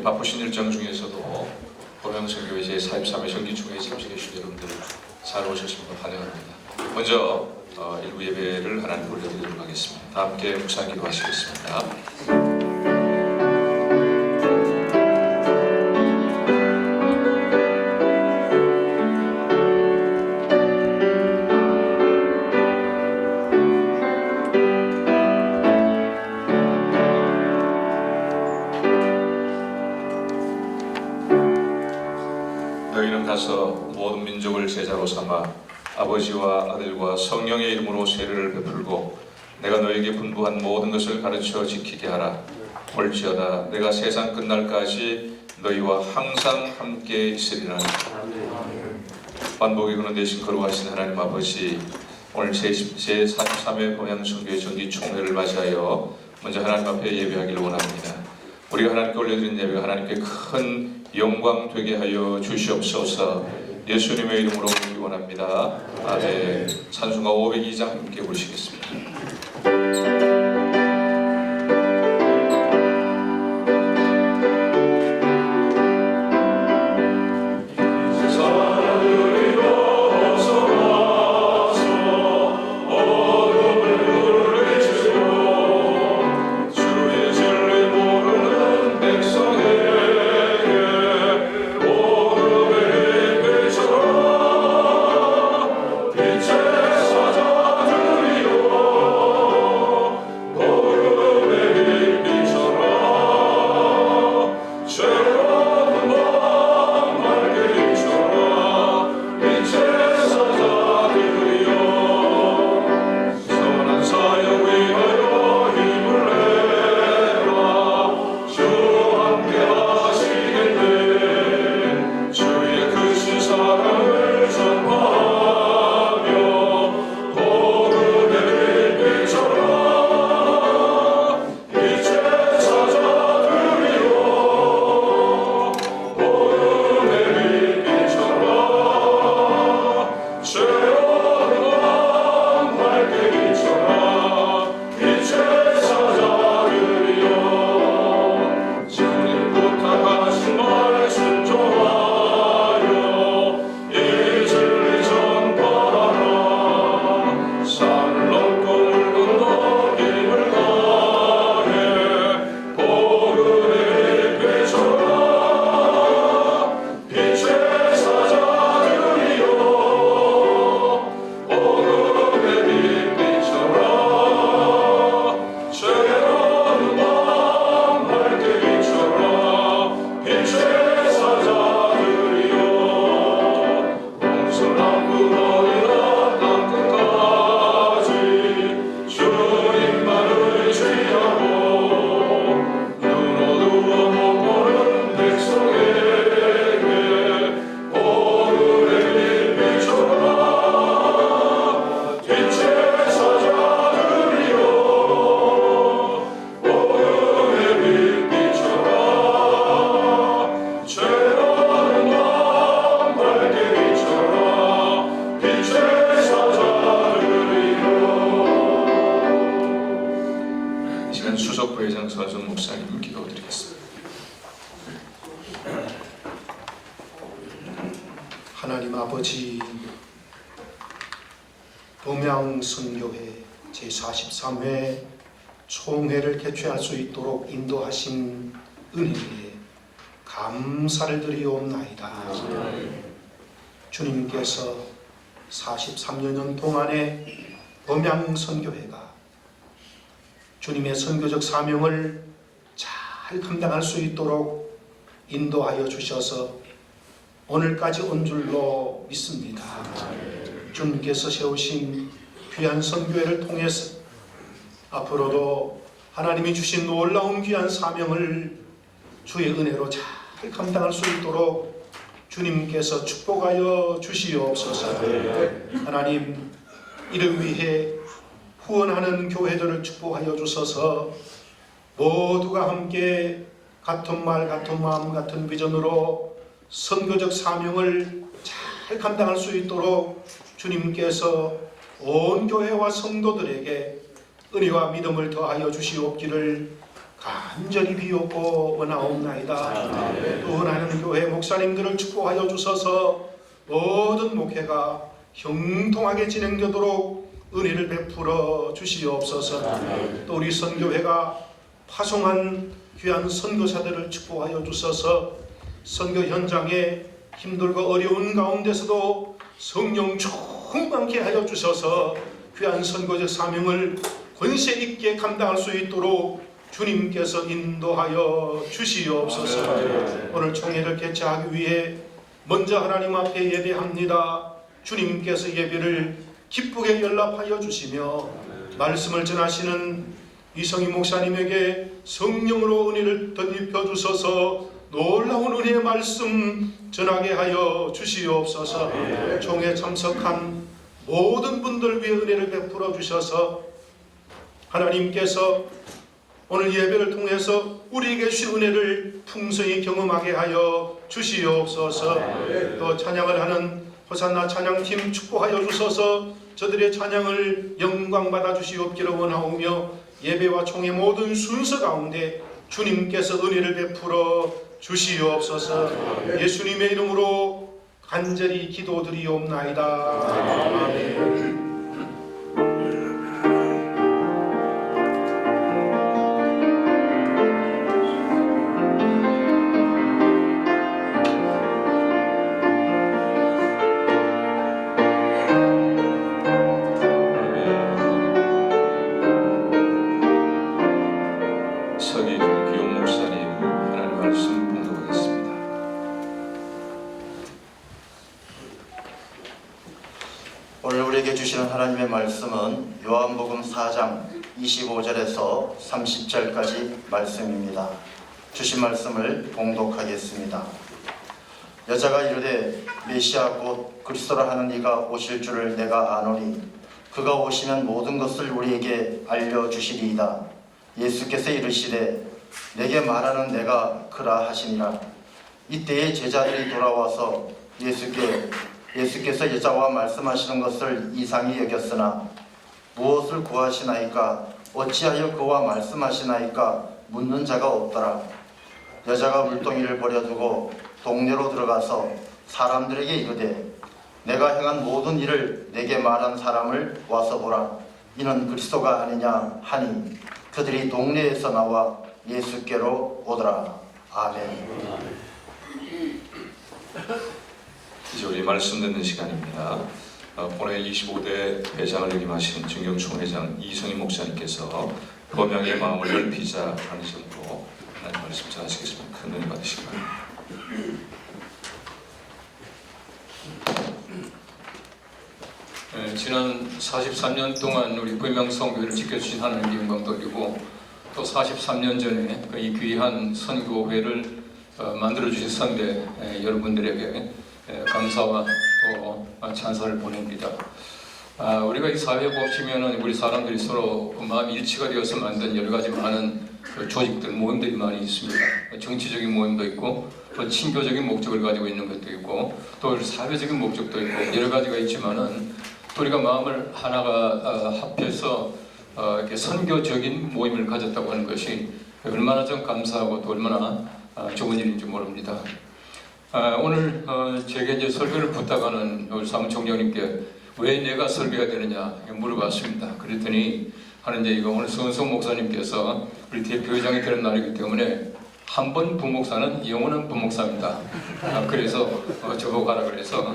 이 바쁘신 일정 중에서도 보명선교회 제43회 정기총회에 참석해 주신 여러분들 잘 오셨습니다. 환영합니다. 먼저 일부 예배를 하나님 올려드리도록 하겠습니다. 다 함께 묵상 기도하시겠습니다. 너희는 가서 모든 민족을 제자로 삼아 아버지와 아들과 성령의 이름으로 세례를 베풀고 내가 너에게 분부한 모든 것을 가르쳐 지키게 하라. 볼지어다 내가 세상 끝날까지 너희와 항상 함께 있으리라. 반복의 근원 되신 거룩하신 하나님 아버지, 오늘 제43회 보명선교회 정기총회를 맞이하여 먼저 하나님 앞에 예배하기를 원합니다. 우리가 하나님께 올려드린 예배가 하나님께 큰 영광 되게 하여 주시옵소서. 예수님의 이름으로 부르기 원합니다. 아멘. 찬송가 502장 함께 부르시겠습니다. 하나님 아버지, 보명선교회 제43회 총회를 개최할 수 있도록 인도하신 은혜에 감사를 드리옵나이다. 주님께서 43년 동안의 보명선교회가 주님의 선교적 사명을 잘 감당할 수 있도록 인도하여 주셔서 오늘까지 온 줄로 믿습니다. 주님께서 세우신 귀한 선교회를 통해서 앞으로도 하나님이 주신 놀라운 귀한 사명을 주의 은혜로 잘 감당할 수 있도록 주님께서 축복하여 주시옵소서. 하나님, 이를 위해 후원하는 교회들을 축복하여 주셔서 모두가 함께 같은 말, 같은 마음, 같은 비전으로 선교적 사명을 잘 감당할 수 있도록 주님께서 온 교회와 성도들에게 은혜와 믿음을 더하여 주시옵기를 간절히 비옵고 원하옵나이다. 또 하나는 교회 목사님들을 축복하여 주셔서 모든 목회가 형통하게 진행되도록 은혜를 베풀어 주시옵소서. 또 우리 선교회가 파송한 귀한 선교사들을 축복하여 주셔서 선교 현장에 힘들고 어려운 가운데서도 성령 충만케 하여 주셔서 귀한 선교적 사명을 권세 있게 감당할 수 있도록 주님께서 인도하여 주시옵소서. 오늘 총회를 개최하기 위해 먼저 하나님 앞에 예배합니다. 주님께서 예배를 기쁘게 연락하여 주시며 말씀을 전하시는 이성희 목사님에게 성령으로 은혜를 덧입혀 주셔서 놀라운 은혜의 말씀 전하게 하여 주시옵소서. 총회에 참석한 모든 분들 위해 은혜를 베풀어 주셔서 하나님께서 오늘 예배를 통해서 우리에게 주신 은혜를 풍성히 경험하게 하여 주시옵소서. 또 찬양을 하는 호산나 찬양팀 축복하여 주셔서 저들의 찬양을 영광받아 주시옵기를 원하오며 예배와 총회 모든 순서 가운데 주님께서 은혜를 베풀어 주시옵소서. 예수님의 이름으로 간절히 기도드리옵나이다. 아멘. 오늘 우리에게 주시는 하나님의 말씀은 요한복음 4장 25절에서 30절까지 말씀입니다. 주신 말씀을 봉독하겠습니다. 여자가 이르되 메시아 곧 그리스도라 하는 이가 오실 줄을 내가 아노니 그가 오시면 모든 것을 우리에게 알려주시리이다. 예수께서 이르시되 내게 말하는 내가 그라 하시니라. 이때에 제자들이 돌아와서 예수께서 여자와 말씀하시는 것을 이상히 여겼으나 무엇을 구하시나이까 어찌하여 그와 말씀하시나이까 묻는 자가 없더라. 여자가 물동이를 버려두고 동네로 들어가서 사람들에게 이르되 내가 행한 모든 일을 내게 말한 사람을 와서 보라. 이는 그리스도가 아니냐 하니 그들이 동네에서 나와 예수께로 오더라. 아멘. 이제 우리 말씀 듣는 시간입니다. 올해 25대 회장을 역임하신 증경총회장 이성희 목사님께서 범양의 마음을 넓히자 하는 제목으로 하나님 말씀 전하시겠습니다. 큰 은혜 받으시기 바랍니다. 지난 43년 동안 우리 범양성교회를 지켜주신 하나님께 영광 돌리고 또 43년 전에 이 귀한 선교회를 만들어주신 선배 여러분들에게 감사와 또 찬사를 보냅니다. 우리가 이 사회에 보시면은 우리 사람들이 서로 마음이 일치가 되어서 만든 여러 가지 많은 조직들, 모임들이 많이 있습니다. 정치적인 모임도 있고, 또 친교적인 목적을 가지고 있는 것도 있고, 또 사회적인 목적도 있고 여러 가지가 있지만은 또 우리가 마음을 하나가 합해서 이렇게 선교적인 모임을 가졌다고 하는 것이 얼마나 좀 감사하고 또 얼마나 좋은 일인지 모릅니다. 오늘 제게 이제 설교를 부탁하는 우리 사무총장님께 왜 내가 설교해야 되느냐 물어봤습니다. 그랬더니 하는데 이거 오늘 서은석 목사님께서 우리 대표회장이 되는 날이기 때문에 한 번 부목사는 영원한 부목사입니다. 그래서 저보고 가라 그래서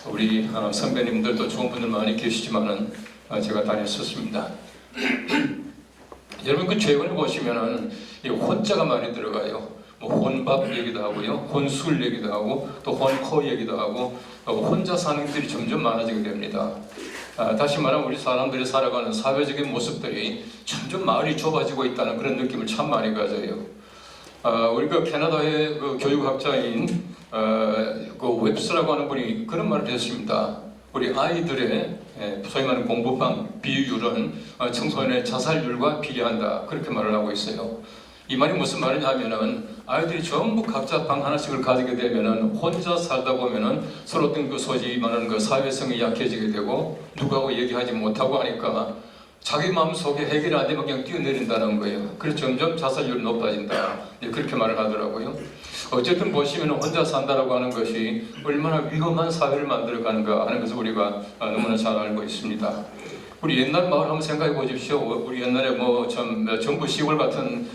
우리 선배님들도 좋은 분들 많이 계시지만은 제가 다녔었습니다. 여러분 그 최근에 보시면은 이 혼자가 많이 들어가요. 혼밥 얘기도 하고요, 혼술 얘기도 하고, 또 혼코 얘기도 하고, 혼자 사는 것들이 점점 많아지게 됩니다. 다시 말하면 우리 사람들이 살아가는 사회적인 모습들이 점점 마을이 좁아지고 있다는 그런 느낌을 참 많이 가져요. 우리가 캐나다의 그 교육학자인 그 웹스라고 하는 분이 그런 말을 했습니다. 우리 아이들의 소위 말하는 공부방 비율은 청소년의 자살률과 비례한다. 그렇게 말을 하고 있어요. 이 말이 무슨 말이냐면은 아이들이 전부 각자 방 하나씩을 가지게 되면은 혼자 살다 보면은 서로 어떤 그 소위 말하는 그 사회성이 약해지게 되고 누구하고 얘기하지 못하고 하니까 자기 마음속에 해결이 안 되면 그냥 뛰어내린다는 거예요. 그래서 점점 자살률이 높아진다. 네, 그렇게 말을 하더라고요. 어쨌든 보시면 혼자 산다라고 하는 것이 얼마나 위험한 사회를 만들어가는가 하는 것을 우리가 너무나 잘 알고 있습니다. 우리 옛날 마을 한번 생각해 보십시오. 우리 옛날에 뭐 전부 시골 같은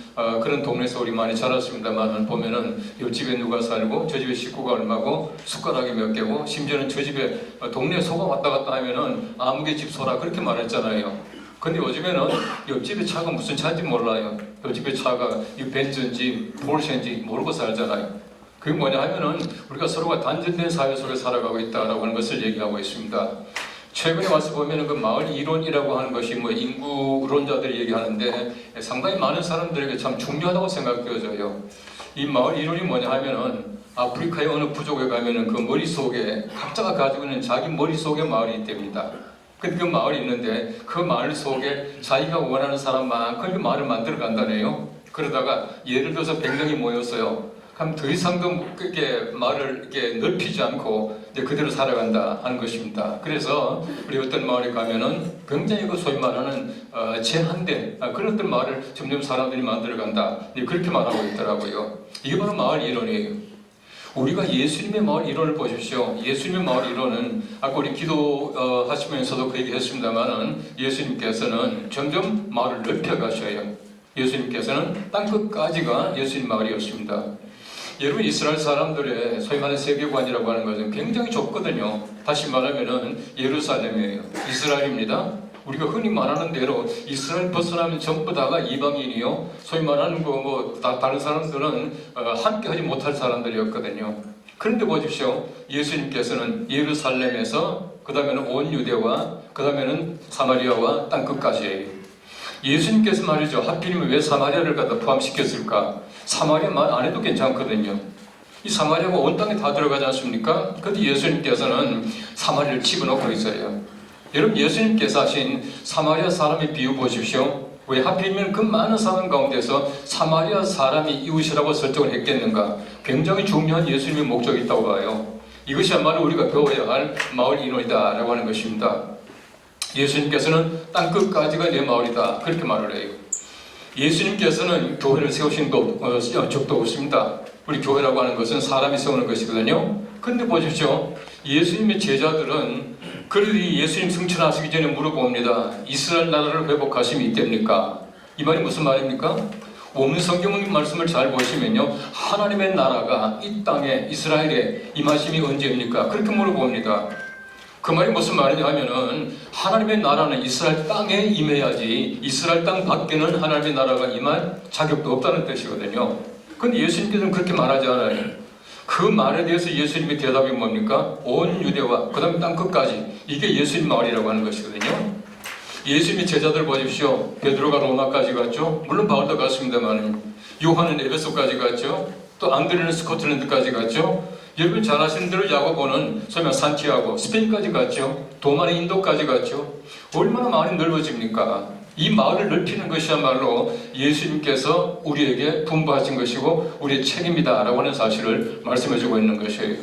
그런 동네에서 우리 많이 자랐습니다만 보면은 옆집에 누가 살고 저 집에 식구가 얼마고 숟가락이 몇 개고 심지어는 저 집에 동네 소가 왔다 갔다 하면은 아무개 집 소라 그렇게 말했잖아요. 근데 요즘에는 옆집에 차가 무슨 차인지 몰라요. 옆집에 차가 이 벤츠인지 포르쉐인지 모르고 살잖아요. 그게 뭐냐 하면은 우리가 서로가 단절된 사회 속에 살아가고 있다라고 하는 것을 얘기하고 있습니다. 최근에 와서 보면은 그 마을 이론이라고 하는 것이 뭐 인구론자들이 얘기하는데 상당히 많은 사람들에게 참 중요하다고 생각되어져요. 이 마을 이론이 뭐냐 하면은 아프리카의 어느 부족에 가면은 그 머릿속에 각자가 가지고 있는 자기 머릿속에 마을이 있답니다. 근데 그 마을이 있는데 그 마을 속에 자기가 원하는 사람만큼 그 마을을 만들어 간다네요. 그러다가 예를 들어서 100명이 모였어요. 그럼 더 이상도 이렇게 마을을 이렇게 넓히지 않고 이제 그대로 살아간다 하는 것입니다. 그래서 우리 어떤 마을에 가면은 굉장히 그 소위 말하는 제한된 그런 어떤 마을을 점점 사람들이 만들어 간다. 그렇게 말하고 있더라고요. 이게 바로 마을 이론이에요. 우리가 예수님의 마을 이론을 보십시오. 예수님의 마을 이론은 아까 우리 기도하시면서도 그 얘기 했습니다만은 예수님께서는 점점 마을을 넓혀 가셔요. 예수님께서는 땅끝까지가 예수님 마을이었습니다. 여러분 이스라엘 사람들의 소위 말하는 세계관이라고 하는 것은 굉장히 좁거든요. 다시 말하면은 예루살렘이에요. 이스라엘입니다. 우리가 흔히 말하는 대로 이스라엘 벗어나면 전부 다가 이방인이요. 소위 말하는 다른 사람들은 함께하지 못할 사람들이었거든요. 그런데 보십시오. 예수님께서는 예루살렘에서 그 다음에는 온 유대와 그 다음에는 사마리아와 땅끝까지예요. 예수님께서 말이죠. 하필이면 왜 사마리아를 갖다 포함시켰을까? 사마리아 말 안 해도 괜찮거든요. 이 사마리아가 온 땅에 다 들어가지 않습니까? 그런데 예수님께서는 사마리아를 집어넣고 있어요. 여러분 예수님께서 하신 사마리아 사람의 비유 보십시오. 왜 하필이면 그 많은 사람 가운데서 사마리아 사람이 이웃이라고 설정을 했겠는가? 굉장히 중요한 예수님의 목적이 있다고 봐요. 이것이야말로 우리가 배워야 할 마을 이론이다 라고 하는 것입니다. 예수님께서는 땅끝까지가 내 마을이다 그렇게 말을 해요. 예수님께서는 교회를 세우신 적도 없습니다. 우리 교회라고 하는 것은 사람이 세우는 것이거든요. 그런데 보십시오. 예수님의 제자들은 그래도 예수님 승천하시기 전에 물어봅니다. 이스라엘 나라를 회복하심이 있답니까? 이 말이 무슨 말입니까? 오늘 성경 말씀을 잘 보시면요. 하나님의 나라가 이 땅에 이스라엘에 임하심이 언제입니까? 그렇게 물어봅니다. 그 말이 무슨 말이냐 하면은 하나님의 나라는 이스라엘 땅에 임해야지 이스라엘 땅 밖에는 하나님의 나라가 임할 자격도 없다는 뜻이거든요. 근데 예수님께서는 그렇게 말하지 않아요. 그 말에 대해서 예수님의 대답이 뭡니까? 온 유대와 그 다음에 땅끝까지 이게 예수님 말이라고 하는 것이거든요. 예수님의 제자들 보십시오. 베드로가 로마까지 갔죠. 물론 바울도 갔습니다만 요한은 에베소까지 갔죠. 또 안드레는 스코틀랜드까지 갔죠. 여러분 잘 아시는 대로 야고보는 소면 산티아고 스페인까지 갔죠. 도마는 인도까지 갔죠. 얼마나 마을이 넓어집니까? 이 마을을 넓히는 것이야말로 예수님께서 우리에게 분부하신 것이고 우리의 책임이다 라고 하는 사실을 말씀해주고 있는 것이에요.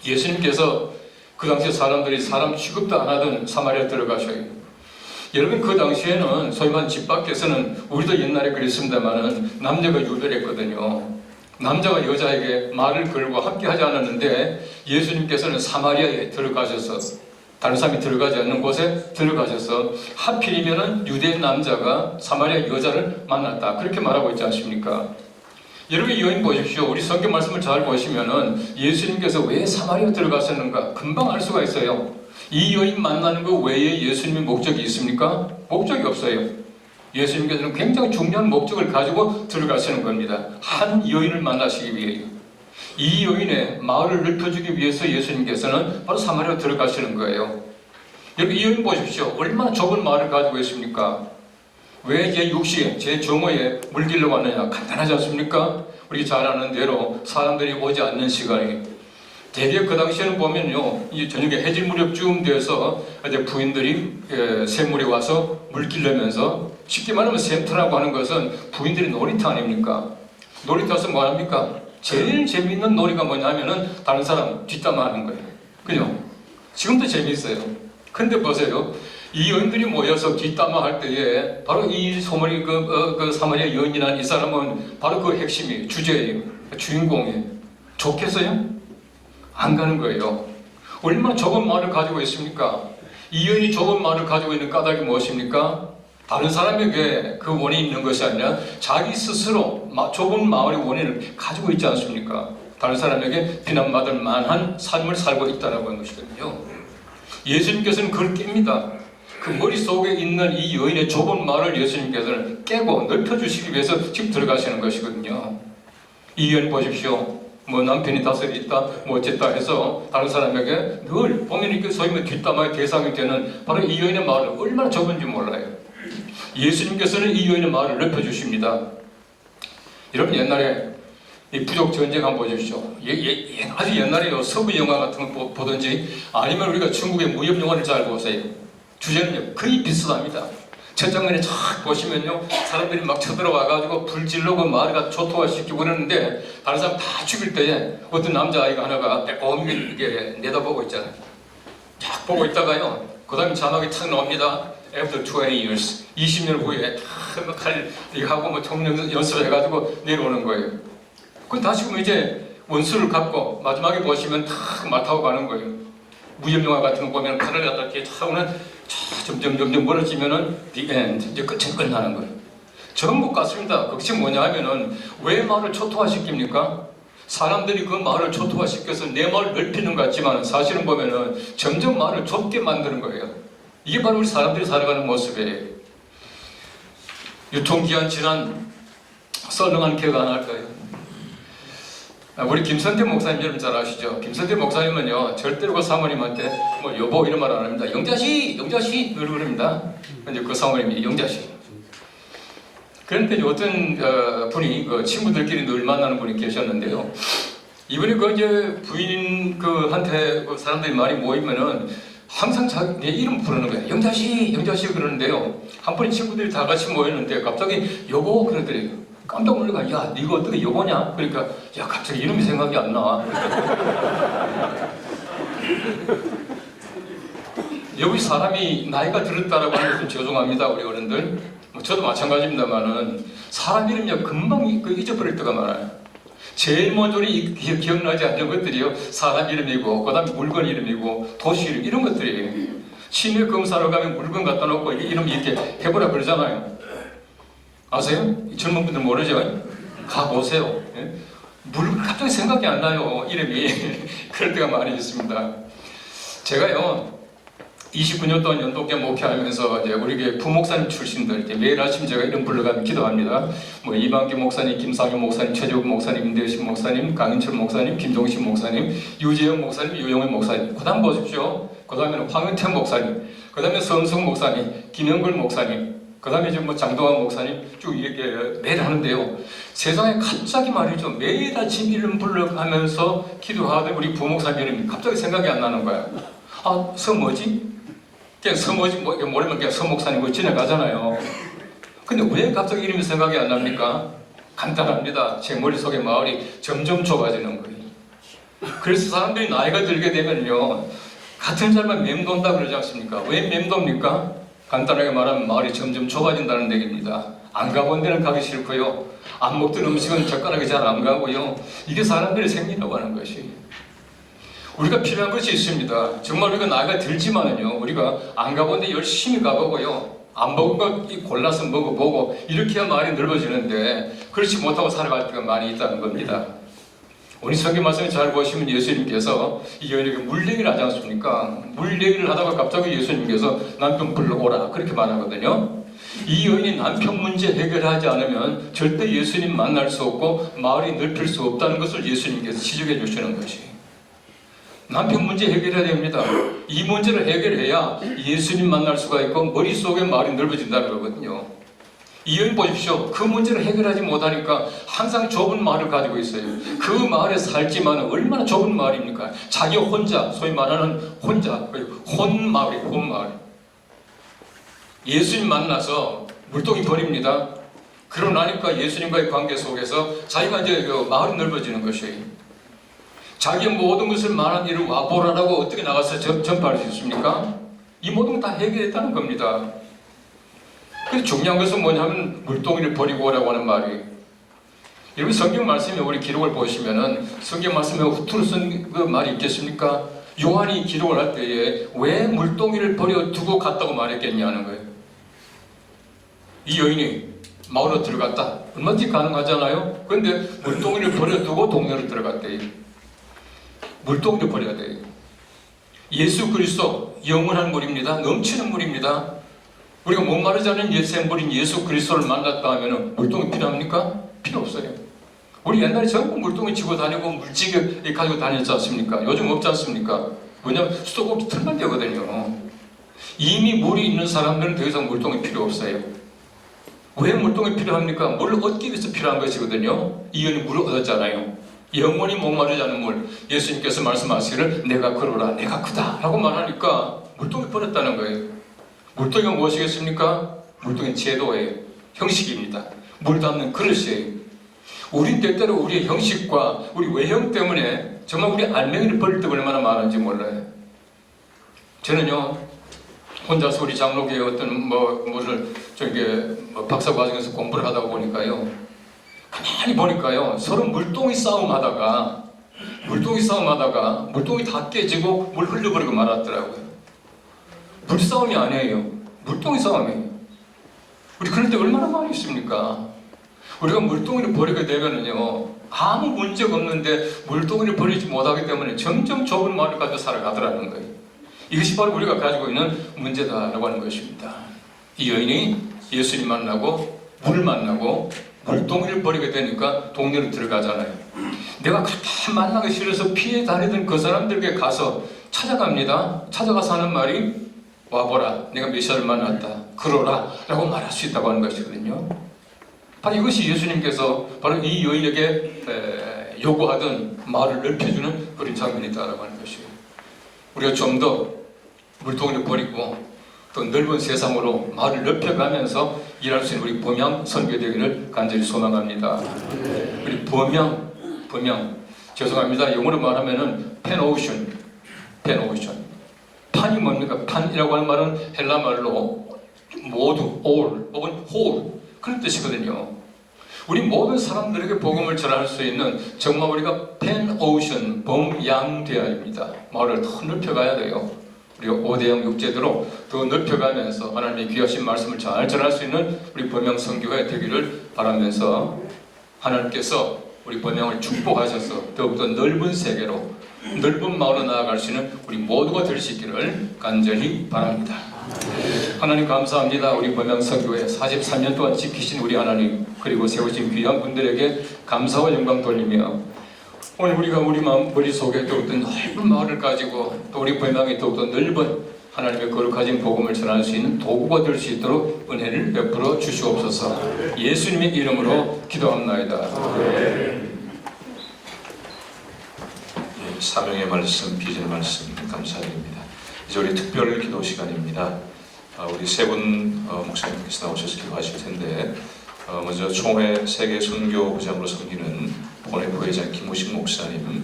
예수님께서 그 당시에 사람들이 사람 취급도 안 하던 사마리아에 들어가셔요. 여러분 그 당시에는 소위 말하는 집 밖에서는 우리도 옛날에 그랬습니다마는 남녀가 유별했거든요. 남자가 여자에게 말을 걸고 함께 하지 않았는데 예수님께서는 사마리아에 들어가셔서 다른 사람이 들어가지 않는 곳에 들어가셔서 하필이면은 유대 남자가 사마리아 여자를 만났다 그렇게 말하고 있지 않습니까? 여러분 이 여인 보십시오. 우리 성경 말씀을 잘 보시면은 예수님께서 왜 사마리아 들어가셨는가 금방 알 수가 있어요. 이 여인 만나는 것 외에 예수님의 목적이 있습니까? 목적이 없어요. 예수님께서는 굉장히 중요한 목적을 가지고 들어가시는 겁니다. 한 여인을 만나시기 위해요. 이 여인의 마을을 넓혀주기 위해서 예수님께서는 바로 사마리아로 들어가시는 거예요. 여러분 이 여인 보십시오. 얼마나 좁은 마을을 가지고 있습니까? 왜 제 육시, 제 정오에 물길로 왔느냐? 간단하지 않습니까? 우리 잘 아는 대로 사람들이 오지 않는 시간이 대개 그 당시에는 보면요, 이 저녁에 해질 무렵쯤 돼서 이제 부인들이 샘물에 와서 물길 내면서 쉽게 말하면 샘터라고 하는 것은 부인들의 놀이터 아닙니까? 놀이터에서 뭐 합니까? 제일 재미있는 놀이가 뭐냐면은 다른 사람 뒷담화하는 거예요. 그죠? 지금도 재미있어요. 근데 보세요. 이 여인들이 모여서 뒷담화할 때에 바로 이 소머리 그 사마리아 여인이라는 이 사람은 바로 그 핵심이 주제예요. 주인공이에요. 좋겠어요? 안 가는 거예요. 얼마나 좁은 마음을 가지고 있습니까? 이 여인이 좁은 마음을 가지고 있는 까닭이 무엇입니까? 다른 사람에게 그 원인이 있는 것이 아니라 자기 스스로 좁은 마음의 원인을 가지고 있지 않습니까? 다른 사람에게 비난받을 만한 삶을 살고 있다는 것이거든요. 예수님께서는 그걸 깹니다. 그 머릿속에 있는 이 여인의 좁은 마음을 예수님께서는 깨고 넓혀주시기 위해서 지금 들어가시는 것이거든요. 이 여인 보십시오. 뭐 남편이 다스리 있다, 뭐 어쨌다 해서 다른 사람에게 늘 보면 이렇게 소위 말해 뒷담화의 대상이 되는 바로 이 여인의 마음을 얼마나 좁은지 몰라요. 예수님께서는 이 여인의 마음을 넓혀주십니다. 여러분 옛날에 이 부족 전쟁 한번 보십시오. 아주 옛날에요. 서부 영화 같은 거 보든지 아니면 우리가 중국의 무협 영화를 잘 보세요. 주제는요 거의 비슷합니다. 첫 장면에 쫙 보시면요 사람들이 막 쳐들어와가지고 불 질르고 마을을 초토화시키고 그러는데 다른 사람 다 죽일 때에 어떤 남자아이가 하나가 빼꼼히 이렇게 내다보고 있잖아요. 쫙 보고 있다가요 그 다음에 자막이 탁 나옵니다. After 20 years 20년 후에 칼 이거 하고 뭐 총력 연습해가지고 내려오는 거예요. 그럼 다시금 이제 원수를 갖고 마지막에 보시면 탁 맡아고 가는 거예요. 무협영화 같은 거 보면 칼을 갖다 이렇게 차고는 점점 멀어지면은 the end 이제 끝은 끝나는 거예요. 전부 같습니다. 그것이 뭐냐 하면은 왜 말을 초토화시킵니까? 사람들이 그 말을 초토화시켜서 내 말을 넓히는 것 같지만 사실은 보면은 점점 말을 좁게 만드는 거예요. 이게 바로 우리 사람들이 살아가는 모습이에요. 유통기한 지난 썰렁한 개가 하나 할까요? 우리 김선태 목사님 여러분 잘 아시죠? 김선태 목사님은요 절대로 그 사모님한테 뭐 여보 이런 말 안 합니다. 영자씨 늘 그럽니다. 근데 그 사모님이 영자씨. 그런데 어떤 분이 그 친구들끼리 늘 만나는 분이 계셨는데요. 이분이 그 이제 부인 한테 그 사람들이 많이 모이면은 항상 자기 이름 부르는 거예요. 영자씨 그러는데요. 한 번에 친구들이 다 같이 모였는데 갑자기 여보 그러더래요. 깜짝 놀라가 야 이거 어떻게 여보냐? 그러니까 야 갑자기 이름이 생각이 안 나. 여기 사람이 나이가 들었다라고 하는 것은 죄송합니다 우리 어른들. 저도 마찬가지입니다만은 사람 이름이 금방 잊어버릴 때가 많아요. 제일 먼저 기억나지 않는 것들이요 사람 이름이고 그다음에 물건 이름이고 도시 이름 이런 것들이에요. 치매 검사로 가면 물건 갖다 놓고 이름 이렇게 해보라 그러잖아요. 아세요? 젊은 분들 모르죠? 가보세요. 갑자기 생각이 안 나요. 이름이. 그럴 때가 많이 있습니다. 제가요 29년 동안 연동교 목회하면서 이제 우리 교회 부목사님 출신들 이제 매일 아침 제가 이름 불러가면 기도합니다. 뭐 이방규 목사님, 김상현 목사님, 최재욱 목사님, 임대신 목사님, 강인철 목사님, 김종신 목사님, 유재영 목사님, 유영현 목사님. 그다음 보십시오. 그다음에는 황은태 목사님, 그다음에 성성 목사님, 김영걸 목사님. 그 다음에 이제 뭐 장동환 목사님 쭉 이렇게 매일 하는데요. 세상에 갑자기 말이죠. 매일 아침 이름 불러가면서 기도하던 우리 부목사님 이름이 갑자기 생각이 안 나는 거야. 아, 서뭐지? 그냥 서뭐지? 모르면 그냥 서목사님 지나가잖아요. 근데 왜 갑자기 이름이 생각이 안 납니까? 간단합니다. 제 머릿속에 마을이 점점 좁아지는 거예요. 그래서 사람들이 나이가 들게 되면요. 같은 자리만 맴돈다 그러지 않습니까? 왜 맴돕니까? 간단하게 말하면 마을이 점점 좁아진다는 얘기입니다. 안 가본 데는 가기 싫고요. 안 먹던 음식은 젓가락이 잘 안 가고요. 이게 사람들의 생리라고 하는 것이. 우리가 필요한 것이 있습니다. 정말 우리가 나이가 들지만은요. 우리가 안 가본 데 열심히 가보고요. 안 먹은 거 골라서 먹어보고 이렇게 해야 마을이 넓어지는데 그렇지 못하고 살아갈 때가 많이 있다는 겁니다. 우리 성경 말씀을 잘 보시면 예수님께서 이 여인에게 물 얘기를 하지 않습니까? 물 얘기를 하다가 갑자기 예수님께서 남편 불러오라 그렇게 말하거든요. 이 여인이 남편 문제 해결하지 않으면 절대 예수님 만날 수 없고 마을이 넓힐 수 없다는 것을 예수님께서 지적해 주시는 것이. 남편 문제 해결해야 됩니다. 이 문제를 해결해야 예수님 만날 수가 있고 머릿속에 마을이 넓어진다는 거거든요. 이 여인 보십시오. 그 문제를 해결하지 못하니까 항상 좁은 마을을 가지고 있어요. 그 마을에 살지만 얼마나 좁은 마을입니까? 자기 혼자, 소위 말하는 혼자, 혼마을이에요. 혼마을. 예수님 만나서 물동이 버립니다. 그러고 나니까 예수님과의 관계 속에서 자기가 이제 마을이 넓어지는 것이에요. 자기의 모든 것을 말한 일을 와보라라고 어떻게 나가서 전파할 수 있습니까? 이 모든 걸 다 해결했다는 겁니다. 그래서 중요한 것은 뭐냐면 물동이를 버리고 오라고 하는 말이. 여러분 성경 말씀에 우리 기록을 보시면은 성경 말씀에 후투로 쓴 그 말이 있겠습니까? 요한이 기록을 할 때에 왜 물동이를 버려 두고 갔다고 말했겠냐는 거예요. 이 여인이 마을로 들어갔다. 얼마든지 가능하잖아요. 그런데 물동이를 버려 두고 동네로 들어갔대요. 물동이를 버려야 돼요. 예수 그리스도 영원한 물입니다. 넘치는 물입니다. 우리가 목마르지 않은 샘물인 예수 그리스도를 만났다 하면 물동이 필요합니까? 필요 없어요. 우리 옛날에 전부 물동이 지고 다니고 물지개 가지고 다녔지 않습니까? 요즘 없지 않습니까? 왜냐하면 수도꼭지 틀면 되거든요. 이미 물이 있는 사람들은 더 이상 물동이 필요 없어요. 왜 물동이 필요합니까? 물을 얻기 위해서 필요한 것이거든요. 이 여인이 물을 얻었잖아요. 영원히 목마르지 않은 물. 예수님께서 말씀하시기를 내가 그러라 내가 크다 라고 말하니까 물동이 버렸다는 거예요. 물동이가 무엇이겠습니까? 물동이 제도예요. 형식입니다. 물 담는 그릇이에요. 우린 때때로 우리의 형식과 우리 외형 때문에 정말 우리 알맹이를 버릴 때 얼마나 많은지 몰라요. 저는요 혼자서 우리 장로교회 어떤 박사 과정에서 공부를 하다 보니까요 가만히 보니까요 서로 물동이 싸움하다가 물동이 다 깨지고 물 흘려버리고 말았더라고요. 물싸움이 아니에요. 물동이 싸움이에요. 우리 그럴 때 얼마나 많이 있습니까? 우리가 물동이를 버리게 되면은요 아무 문제가 없는데 물동이를 버리지 못하기 때문에 점점 좁은 마음을 가지고 살아가더라는 거예요. 이것이 바로 우리가 가지고 있는 문제다라고 하는 것입니다. 이 여인이 예수님 만나고 물을 만나고 물동이를 버리게 되니까 동네로 들어가잖아요. 내가 가다 만나기 싫어서 피해 다니던 그 사람들에게 가서 찾아갑니다. 찾아가서 하는 말이 와보라 내가 메시아를 만났다 그러라 라고 말할 수 있다고 하는 것이거든요. 바로 이것이 예수님께서 바로 이 여인에게 요구하던 마을을 넓혀주는 그런 장면이다라고 하는 것이에요. 우리가 좀 더 물동이를 버리고 또 넓은 세상으로 마을을 넓혀가면서 일할 수 있는 우리 범양 선교되기를 간절히 소망합니다. 우리 범양 죄송합니다. 영어로 말하면은 펜오션 판이 뭡니까? 판이라고 하는 말은 헬라 말로 모두 all 혹은 whole 그런 뜻이거든요. 우리 모든 사람들에게 복음을 전할 수 있는 정말 우리가 펜오션 범양되어야 합니다. 마을을 더 넓혀가야 돼요. 우리가 5대형 육제대로 더 넓혀가면서 하나님의 귀하신 말씀을 잘 전할 수 있는 우리 범양 선교회 되기를 바라면서 하나님께서 우리 범양을 축복하셔서 더욱더 넓은 세계로 넓은 마을로 나아갈 수 있는 우리 모두가 될 수 있기를 간절히 바랍니다. 하나님 감사합니다. 우리 범양 선교회 43년 동안 지키신 우리 하나님 그리고 세우신 귀한 분들에게 감사와 영광 돌리며 오늘 우리가 우리 머릿속에 더욱더 넓은 마을을 가지고 또 우리 범양이 더욱더 넓은 하나님의 거룩하신 복음을 전할 수 있는 도구가 될 수 있도록 은혜를 베풀어 주시옵소서. 예수님의 이름으로 기도합나이다. 사명의 말씀, 비전의 말씀 감사드립니다. 이제 우리 특별 기도 시간입니다. 우리 세 분 목사님께서 나오셔서 기도하실 텐데 먼저 총회 세계 선교부장으로 섬기는 본회 부회장 김우식 목사님,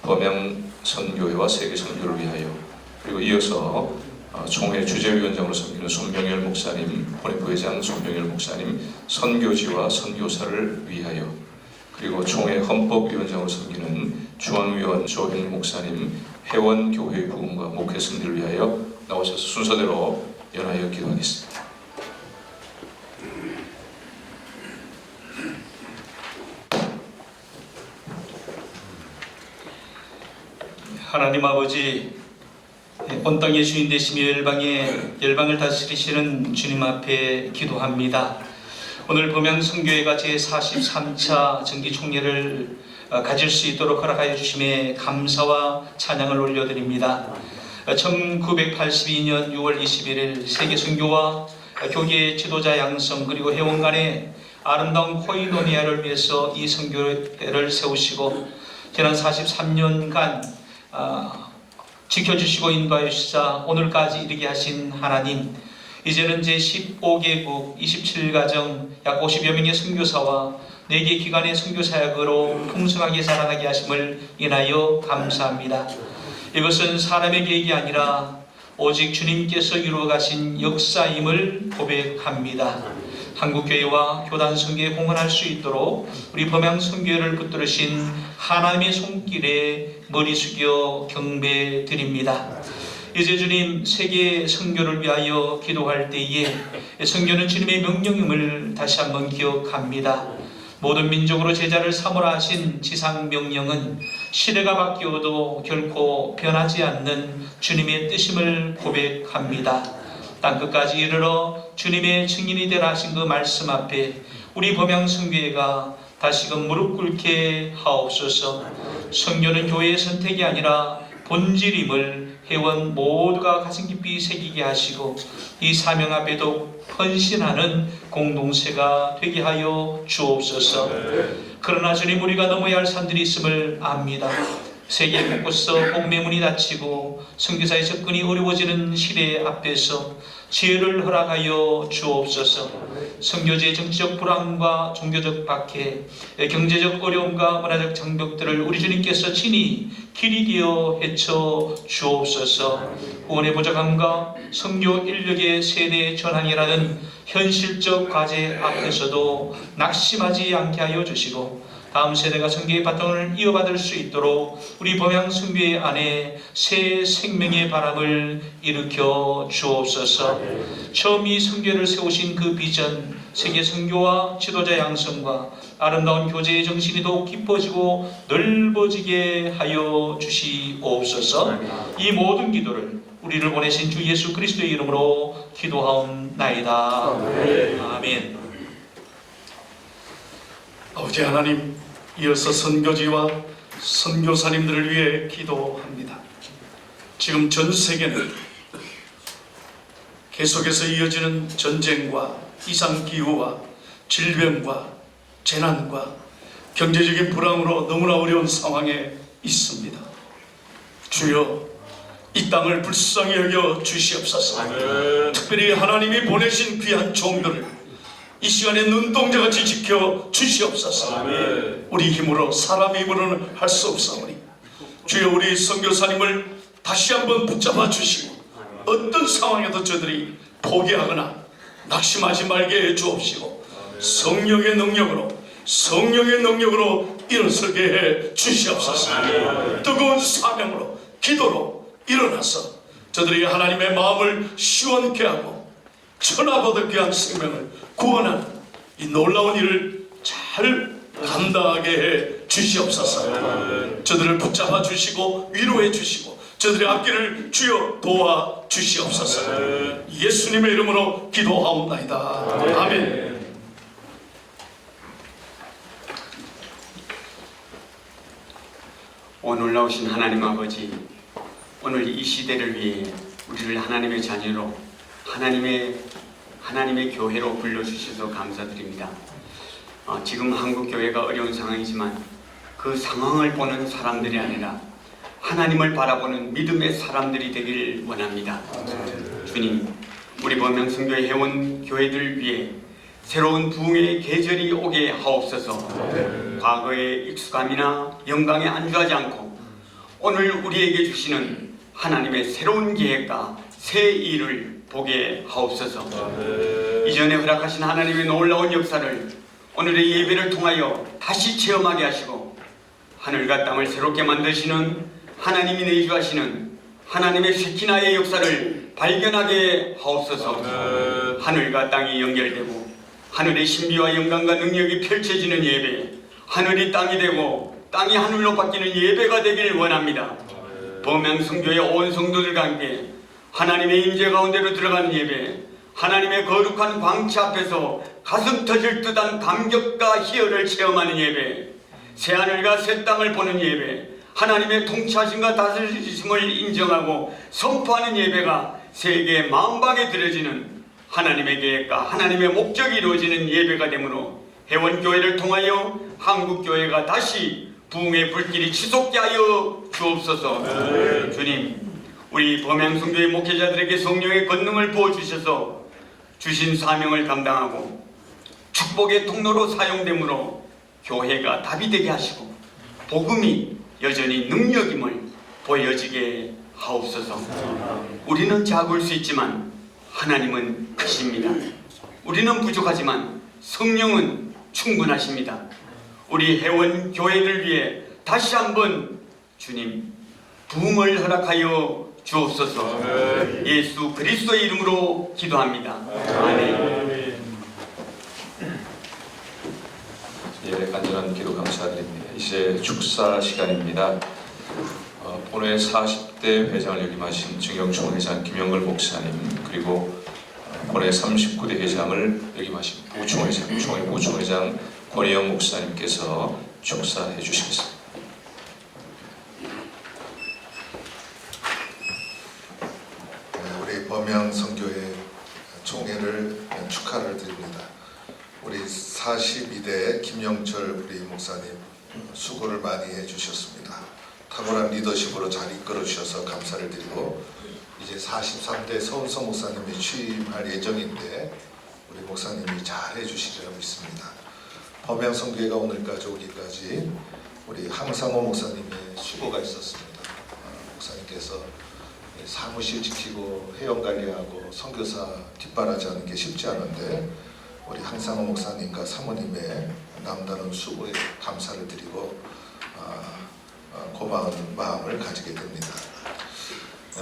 범양 선교회와 세계 선교를 위하여, 그리고 이어서 총회 주재위원장으로 섬기는 손병열 목사님, 본회 부회장 손병열 목사님, 선교지와 선교사를 위하여, 그리고 총회 헌법위원장으로 섬기는 중앙위원 조현 목사님, 회원교회 부흥과 목회 승리를 위하여 나오셔서 순서대로 연하여 기도하겠습니다. 하나님 아버지, 온 땅의 주인 되시며 열방을 다스리시는 주님 앞에 기도합니다. 오늘 범양 선교회가 제43차 정기총회를 가질 수 있도록 허락하여 주심에 감사와 찬양을 올려드립니다. 1982년 6월 21일 세계 선교와 교계 지도자 양성 그리고 회원 간의 아름다운 코이노니아를 위해서 이 선교회를 세우시고 지난 43년간 지켜주시고 인도하여 주시사 오늘까지 이르게 하신 하나님, 이제는 제15개국 27가정 약 50여 명의 선교사와 4개 기관의 선교사역으로 풍성하게 자라나게 하심을 인하여 감사합니다. 이것은 사람의 계획이 아니라 오직 주님께서 이루어 가신 역사임을 고백합니다. 한국교회와 교단 선교에 공헌할 수 있도록 우리 범양 선교회를 붙들으신 하나님의 손길에 머리 숙여 경배 드립니다. 이제 주님 세계 선교를 위하여 기도할 때에 선교는 주님의 명령임을 다시 한번 기억합니다. 모든 민족으로 제자를 삼으라 하신 지상 명령은 시대가 바뀌어도 결코 변하지 않는 주님의 뜻임을 고백합니다. 땅끝까지 이르러 주님의 증인이 되라 하신 그 말씀 앞에 우리 범양 선교회가 다시금 무릎 꿇게 하옵소서. 선교는 교회의 선택이 아니라 본질임을 회원 모두가 가슴 깊이 새기게 하시고 이 사명 앞에도 헌신하는 공동체가 되게 하여 주옵소서. 그러나 주님, 우리가 넘어야 할 산들이 있음을 압니다. 세계 곳곳에서 복음의 문이 닫히고 선교사의 접근이 어려워지는 시대 앞에서 지혜를 허락하여 주옵소서. 선교지의 정치적 불안과 종교적 박해, 경제적 어려움과 문화적 장벽들을 우리 주님께서 친히 길이 되어 헤쳐 주옵소서. 구원의 부족함과 선교 인력의 세대 전환이라는 현실적 과제 앞에서도 낙심하지 않게 하여 주시고 다음 세대가 선교의 바통을 이어받을 수 있도록 우리 범양 선교회 안에 새 생명의 바람을 일으켜 주옵소서. 처음 이 선교를 세우신 그 비전, 세계 선교와 지도자 양성과 아름다운 교제의 정신이 더욱 깊어지고 넓어지게 하여 주시옵소서. 이 모든 기도를 우리를 보내신 주 예수 그리스도의 이름으로 기도하옵나이다. 아멘. 아버지 하나님, 이어서 선교지와 선교사님들을 위해 기도합니다. 지금 전 세계는 계속해서 이어지는 전쟁과 이상기후와 질병과 재난과 경제적인 불황으로 너무나 어려운 상황에 있습니다. 주여, 이 땅을 불쌍히 여겨 주시옵소서. 특별히 하나님이 보내신 귀한 종들을 이 시간에 눈동자같이 지켜 주시옵소서. 우리 힘으로, 사람의 힘으로는 할 수 없사오니 주여, 우리 선교사님을 다시 한번 붙잡아 주시고 어떤 상황에도 저들이 포기하거나 낙심하지 말게 해 주옵시고 성령의 능력으로 일어서게 해 주시옵소서. 뜨거운 사명으로, 기도로 일어나서 저들이 하나님의 마음을 시원케 하고 천하보다 귀한 생명을 구원하는 이 놀라운 일을 잘 감당하게 해 주시옵소서. 저들을 붙잡아 주시고 위로해 주시고 저들의 앞길을 주여 도와 주시옵소서. 예수님의 이름으로 기도하옵나이다. 아멘. 오늘 나오신 하나님 아버지, 오늘 이 시대를 위해 우리를 하나님의 자녀로 하나님의 교회로 불러주셔서 감사드립니다. 지금 한국 교회가 어려운 상황이지만 그 상황을 보는 사람들이 아니라 하나님을 바라보는 믿음의 사람들이 되길 원합니다. 주님, 우리 범양 선교회 회원 교회들 위해 새로운 부흥의 계절이 오게 하옵소서. 과거의 익숙함이나 영광에 안주하지 않고 오늘 우리에게 주시는 하나님의 새로운 계획과 새 일을 보게 하옵소서. 이전에 허락하신 하나님의 놀라운 역사를 오늘의 예배를 통하여 다시 체험하게 하시고 하늘과 땅을 새롭게 만드시는 하나님이 내주하시는 하나님의 쉐키나의 역사를 발견하게 하옵소서. 하늘과 땅이 연결되고 하늘의 신비와 영광과 능력이 펼쳐지는 예배, 하늘이 땅이 되고 땅이 하늘로 바뀌는 예배가 되길 원합니다. 범양 선교의 온 성도들과 함께 하나님의 임재 가운데로 들어가는 예배, 하나님의 거룩한 광채 앞에서 가슴 터질 듯한 감격과 희열을 체험하는 예배, 새하늘과 새 땅을 보는 예배, 하나님의 통치하심과 다스리심을 인정하고 선포하는 예배가 세계 만방에 드려지는 하나님의 계획과 하나님의 목적이 이루어지는 예배가 되므로 회원교회를 통하여 한국교회가 다시 부흥의 불길이 지속게 하여 주옵소서. 주님, 우리 범양선교회 목회자들에게 성령의 권능을 부어주셔서 주신 사명을 감당하고 축복의 통로로 사용되므로 교회가 답이 되게 하시고 복음이 여전히 능력임을 보여지게 하옵소서. 우리는 작을 수 있지만 하나님은 크십니다. 우리는 부족하지만 성령은 충분하십니다. 우리 회원 교회를 위해 다시 한번 주님 부흥을 허락하여 주옵소서. 예수 그리스도의 이름으로 기도합니다. 아멘. 예, 간절한 기도 감사드립니다. 이제 축사 시간입니다. 본회 40대 회장을 역임하신 증영총 회장 김영걸 목사님, 그리고 본회 39대 회장을 역임하신 부총회장, 총회 부총회장 권혜영 목사님께서 축사해 주시겠습니다. 우리 범양선교회 총회를 축하를 드립니다. 우리 42대 김영철 우리 목사님 수고를 많이 해주셨습니다. 탁월한 리더십으로 잘 이끌어 주셔서 감사를 드리고, 이제 43대 서운성 목사님이 취임할 예정인데 우리 목사님이 잘 해주시리라 믿습니다. 범양선교회가 오늘까지 오기까지 우리 항상호 목사님의 수고가 있었습니다. 목사님께서 사무실 지키고 회원 관리하고 선교사 뒷바라지하는 게 쉽지 않은데 우리 항상호 목사님과 사모님의 남다른 수고에 감사를 드리고 고마운 마음을 가지게 됩니다.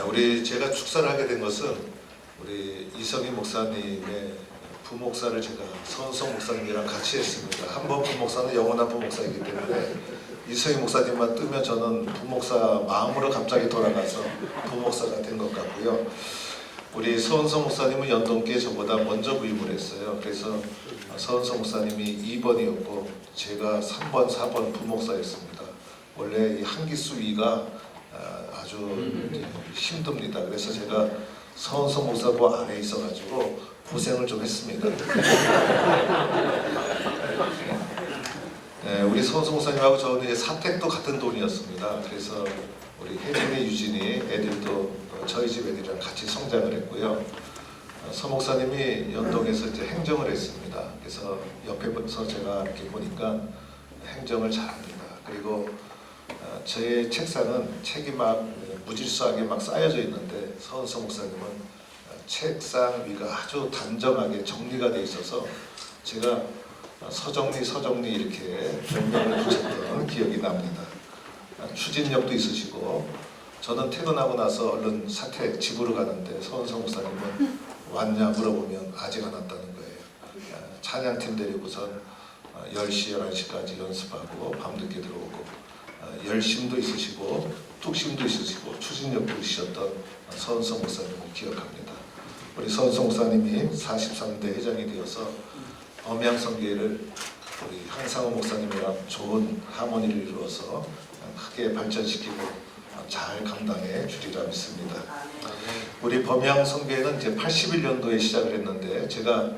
우리 제가 축사를 하게 된 것은 우리 이성희 목사님의 부목사를 제가 서은성 목사님이랑 같이 했습니다. 한 번 부목사는 영원한 부목사이기 때문에 이성희 목사님만 뜨면 저는 부목사 마음으로 갑자기 돌아가서 부목사가 된 것 같고요. 우리 서은성 목사님은 연동께 저보다 먼저 부임을 했어요. 그래서 서은성 목사님이 2번이었고 제가 3번, 4번 부목사였습니다. 원래 이 한기수 위가 아주 힘듭니다. 그래서 제가 서은성 목사부 안에 있어가지고 고생을 좀 했습니다. 네, 우리 서은성 목사님하고 저는 이제 사택도 같은 돈이었습니다. 그래서 우리 혜진이, 유진이 애들도 저희 집 애들이랑 같이 성장을 했고요. 서 목사님이 연동에서 이제 행정을 했습니다. 그래서 옆에서 제가 이렇게 보니까 행정을 잘합니다. 그리고 제 책상은 책이 막 무질서하게 막 쌓여져 있는데 서은성 목사님은 책상 위가 아주 단정하게 정리가 돼 있어서 제가 서정리 이렇게 명령을 붙였던 기억이 납니다. 추진력도 있으시고, 저는 퇴근하고 나서 얼른 사택 집으로 가는데 서은성 목사님은 왔냐 물어보면 아직 안 왔다는 거예요. 찬양팀 데리고선 10시, 11시까지 연습하고 밤늦게 들어오고, 열심도 있으시고 뚝심도 있으시고 추진력도 있으셨던 서은성 목사님을 기억합니다. 우리 서은성 목사님이 43대 회장이 되어서 범양선교회를 우리 항상호 목사님이랑 좋은 하모니를 이루어서 크게 발전시키고 잘 감당해 주리라 믿습니다. 우리 범양선교회는 이제 81년도에 시작을 했는데 제가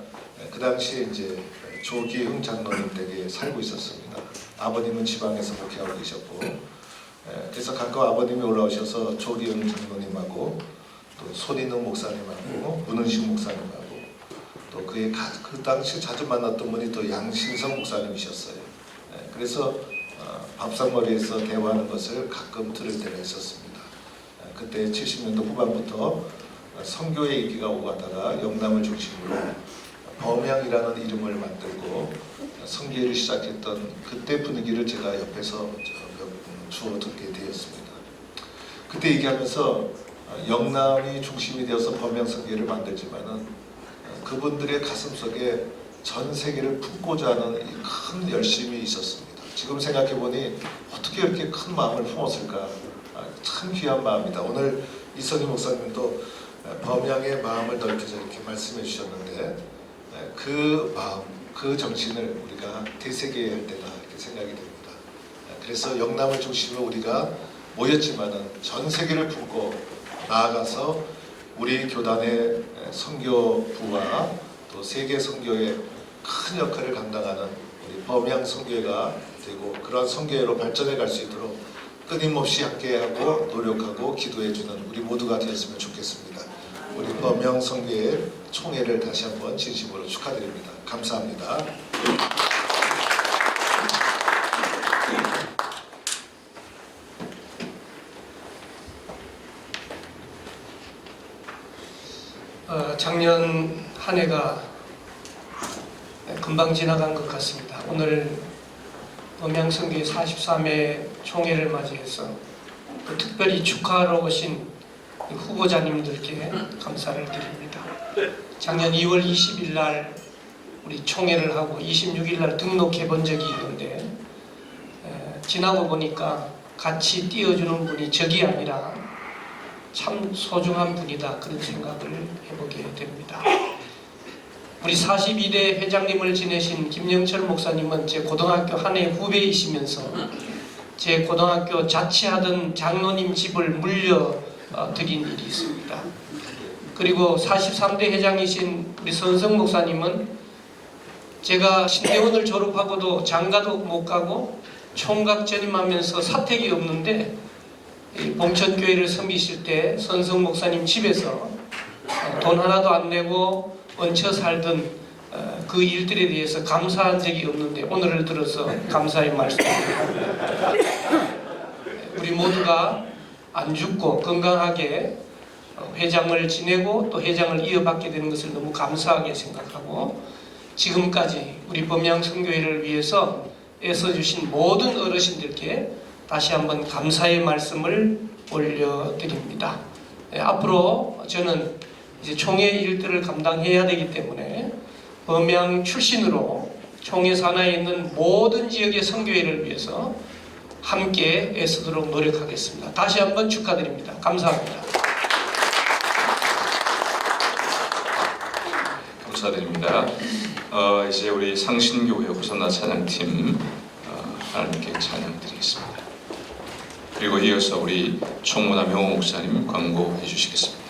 그 당시에 이제 조기흥 장로님 댁에 살고 있었습니다. 아버님은 지방에서 목회하고 계셨고, 그래서 가끔 아버님이 올라오셔서 조기흥 장로님하고 또 손인웅 목사님하고 문은식 목사님하고 또 그 당시 자주 만났던 분이 또 양신성 목사님이셨어요. 그래서 밥상머리에서 대화하는 것을 가끔 들을 때가 있었습니다. 그때 70년도 후반부터 선교의 인기가 오고 가다가 영남을 중심으로 범양이라는 이름을 만들고 선교회를 시작했던 그때 분위기를 제가 옆에서 주워 듣게 되었습니다. 그때 얘기하면서 영남이 중심이 되어서 범양 선교회를 만들지만은 그분들의 가슴속에 전 세계를 품고자 하는 큰 열심이 있었습니다. 지금 생각해보니 어떻게 이렇게 큰 마음을 품었을까? 참 귀한 마음이다. 오늘 이성희 목사님도 범양의 마음을 넓혀서 이렇게 말씀해 주셨는데 그 마음, 그 정신을 우리가 되새겨야 할 때다 이렇게 생각이 됩니다. 그래서 영남을 중심으로 우리가 모였지만은 전 세계를 품고 나아가서 우리 교단의 선교부와 또 세계 선교의 큰 역할을 감당하는 우리 범양 선교회가 되고, 그러한 선교회로 발전해 갈 수 있도록 끊임없이 함께하고 노력하고 기도해주는 우리 모두가 되었으면 좋겠습니다. 우리 범양 선교회 총회를 다시 한번 진심으로 축하드립니다. 감사합니다. 작년 한 해가 금방 지나간 것 같습니다. 오늘 음양선교회 43회 총회를 맞이해서 특별히 축하하러 오신 후보자님들께 감사를 드립니다. 작년 2월 20일 날 우리 총회를 하고 26일 날 등록해 본 적이 있는데 지나고 보니까 같이 띄워주는 분이 적이 아니라 참 소중한 분이다, 그런 생각을 해보게 됩니다. 우리 42대 회장님을 지내신 김영철 목사님은 제 고등학교 한 해 후배이시면서 제 고등학교 자취하던 장로님 집을 물려드린 일이 있습니다. 그리고 43대 회장이신 우리 선성 목사님은 제가 신대원을 졸업하고도 장가도 못 가고 총각 전임하면서 사택이 없는데 봉천교회를 섬기실 때 선성 목사님 집에서 돈 하나도 안 내고 얹혀 살던 그 일들에 대해서 감사한 적이 없는데 오늘을 들어서 감사의 말씀을 합니다. 우리 모두가 안 죽고 건강하게 회장을 지내고 또 회장을 이어받게 되는 것을 너무 감사하게 생각하고, 지금까지 우리 범양선교회를 위해서 애써주신 모든 어르신들께 다시 한번 감사의 말씀을 올려드립니다. 앞으로 저는 이제 총회 일들을 감당해야 되기 때문에 범양 출신으로 총회 산하에 있는 모든 지역의 선교회를 위해서 함께 애쓰도록 노력하겠습니다. 다시 한번 축하드립니다. 감사합니다. 감사드립니다. 이제 우리 상신교회 호산나 찬양팀 하나님께 찬양드리겠습니다. 그리고 이어서 우리 총무나 명호 목사님 광고해 주시겠습니다.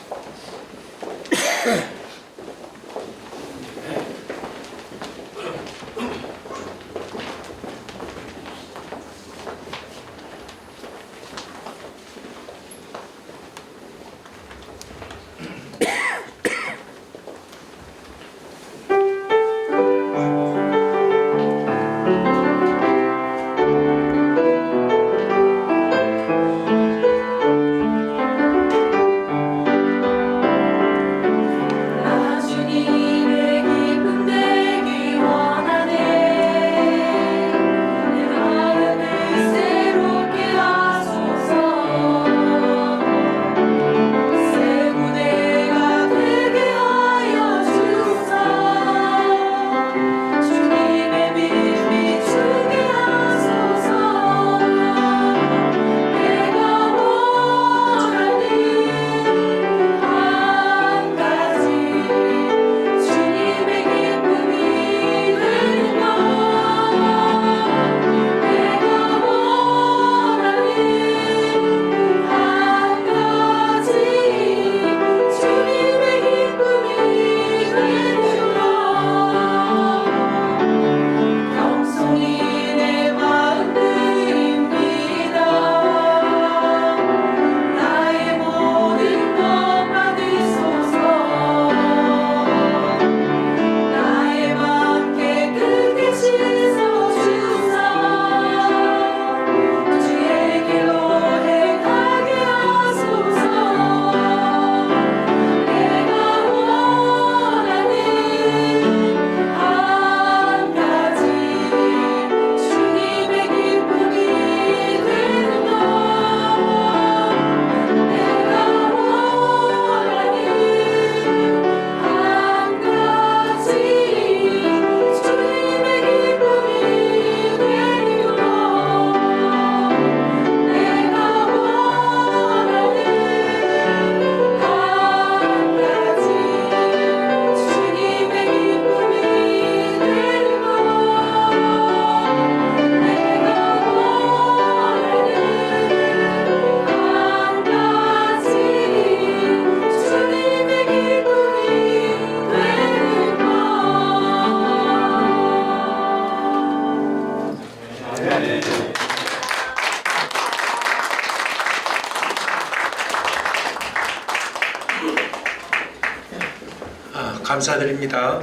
감사드립니다.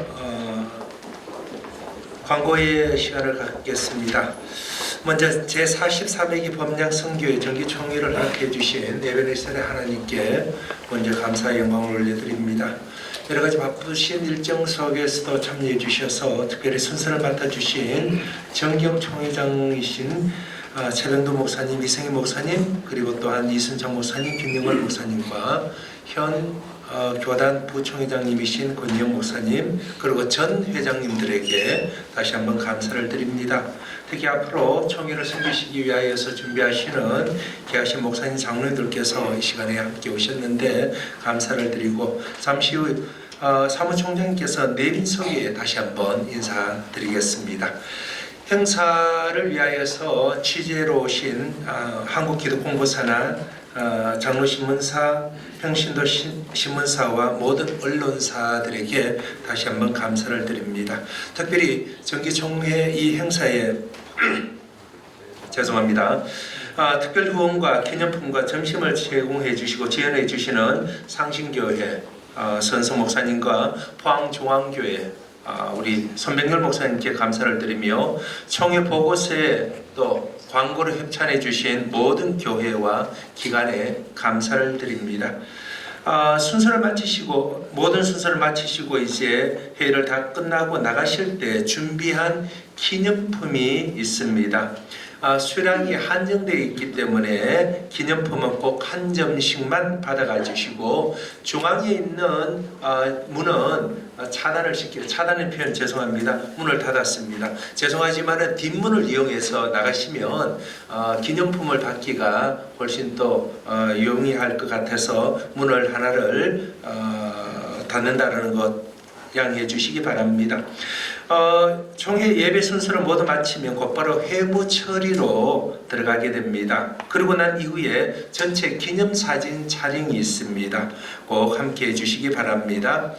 광고의 시간을 갖겠습니다. 먼저 제44회기 범양성교회 정기총회를 함께해 주신 에베네셀의 하나님께 먼저 감사의 영광을 올려드립니다. 여러 가지 바쁘신 일정 속에서도 참여해 주셔서 특별히 순서를 맡아주신 정기영 총회장이신 최병도 목사님, 이승희 목사님, 그리고 또한 이순정 목사님, 김영월 목사님과 현 교단 부총회장님이신 권영 목사님, 그리고 전 회장님들에게 다시 한번 감사를 드립니다. 특히 앞으로 총회를 섬기시기 위하여서 준비하시는 귀하신 목사님 장로님들께서 이 시간에 함께 오셨는데 감사를 드리고, 잠시 후 사무총장님께서 내빈석에 다시 한번 인사드리겠습니다. 행사를 위하여서 취재로 오신 한국기독공고사나 장로신문사, 평신도 신문사와 모든 언론사들에게 다시 한번 감사를 드립니다. 특별히 정기총회 이 행사에 죄송합니다. 특별 후원과 기념품과 점심을 제공해 주시고 지원해 주시는 상신교회 선성 목사님과 포항중앙교회 우리 손병렬 목사님께 감사를 드리며, 총회 보고서에 또 광고를 협찬해 주신 모든 교회와 기관에 감사를 드립니다. 순서를 마치시고 모든 순서를 마치시고 이제 회의를 다 끝나고 나가실 때 준비한 기념품이 있습니다. 수량이 한정되어 있기 때문에 기념품은 꼭 한 점씩만 받아가 주시고, 중앙에 있는 문은 차단의 표현 죄송합니다. 문을 닫았습니다. 죄송하지만 뒷문을 이용해서 나가시면 기념품을 받기가 훨씬 더 용이할 것 같아서 문을 하나를 닫는다는 것 양해해 주시기 바랍니다. 총회 예배 순서를 모두 마치면 곧바로 회부 처리로 들어가게 됩니다. 그리고 난 이후에 전체 기념사진 촬영이 있습니다. 꼭 함께 해주시기 바랍니다.